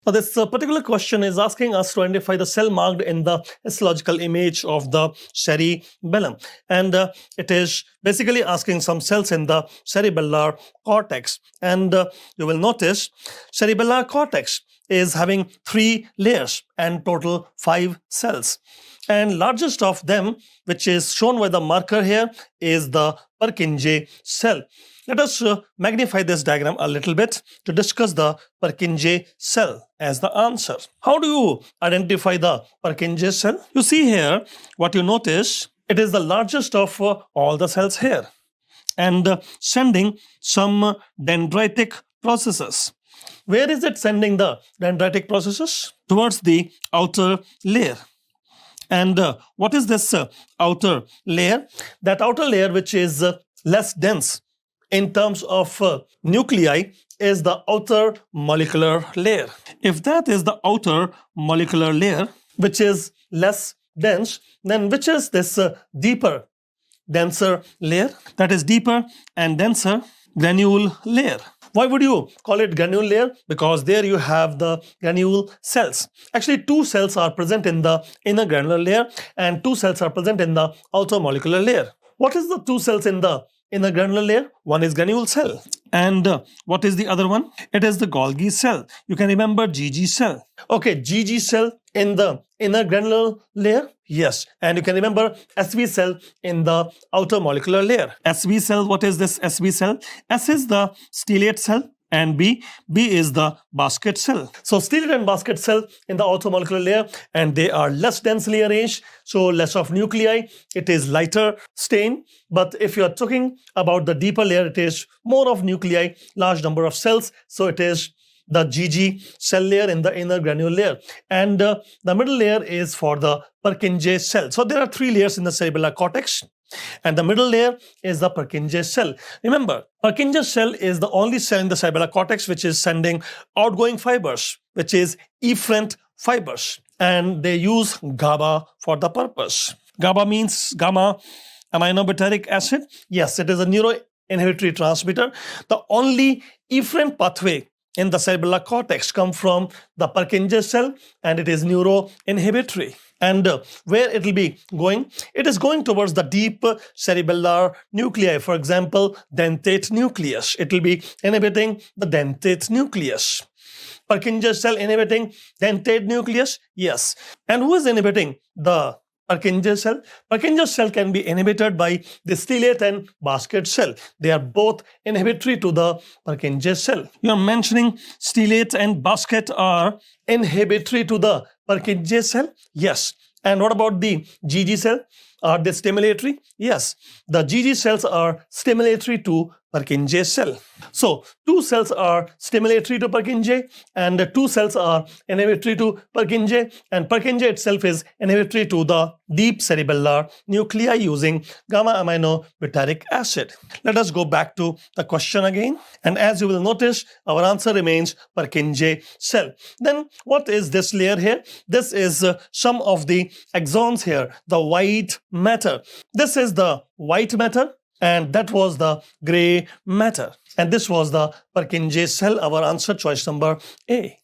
Now, this particular question is asking us to identify the cell marked in the histological image of the cerebellum. And it is basically asking some cells in the cerebellar cortex. And you will notice cerebellar cortex is having 3 layers and total 5 cells. And largest of them, which is shown by the marker here, is the Purkinje cell. Let us magnify this diagram a little bit to discuss the Purkinje cell as the answer. How do you identify the Purkinje cell? You see here, what you notice, it is the largest of all the cells here and sending some dendritic processes. Where is it sending the dendritic processes? Towards the outer layer. And what is this outer layer? That outer layer, which is less dense in terms of nuclei, is the outer molecular layer. If that is the outer molecular layer, which is less dense, then which is this deeper, denser layer? That is deeper and denser granule layer. Why would you call it granule layer? Because there you have the granule cells. Actually, 2 cells are present in the inner granular layer and 2 cells are present in the outer molecular layer. What is the 2 cells in the inner granular layer? One is granule cell. And what is the other one? It is the Golgi cell. You can remember GG cell. Okay, GG cell in the inner granular layer? Yes. And you can remember SV cell in the outer molecular layer. SV cell, what is this SV cell? S is the stellate cell and B is the basket cell. So stellate and basket cell in the outer molecular layer, and they are less densely arranged, so less of nuclei. It is lighter stain. But if you are talking about the deeper layer, it is more of nuclei, large number of cells. So it is the GG cell layer in the inner granule layer. And the middle layer is for the Purkinje cell. So there are 3 layers in the cerebellar cortex. And the middle layer is the Purkinje cell. Remember, Purkinje cell is the only cell in the cerebellar cortex which is sending outgoing fibers, which is efferent fibers. And they use GABA for the purpose. GABA means gamma aminobutyric acid. Yes, it is a neuroinhibitory transmitter. The only efferent pathway in the cerebellar cortex come from the Purkinje cell, and it is neuroinhibitory. And where it will be going? It is going towards the deep cerebellar nuclei. For example, dentate nucleus. It will be inhibiting the dentate nucleus. Purkinje cell inhibiting dentate nucleus? Yes. And who is inhibiting the Purkinje cell? Purkinje cell can be inhibited by the stellate and basket cell. They are both inhibitory to the Purkinje cell. You are mentioning stellate and basket are inhibitory to the Purkinje cell? Yes. And what about the GG cell? Are they stimulatory? Yes. The GG cells are stimulatory to Purkinje cell. So 2 cells are stimulatory to Purkinje and 2 cells are inhibitory to Purkinje, and Purkinje itself is inhibitory to the deep cerebellar nuclei using gamma aminobutyric acid. Let us go back to the question again, and as you will notice, our answer remains Purkinje cell. Then what is this layer here? This is some of the axons here, the white matter. This is the white matter, and that was the gray matter. And this was the Purkinje cell, our answer choice number A.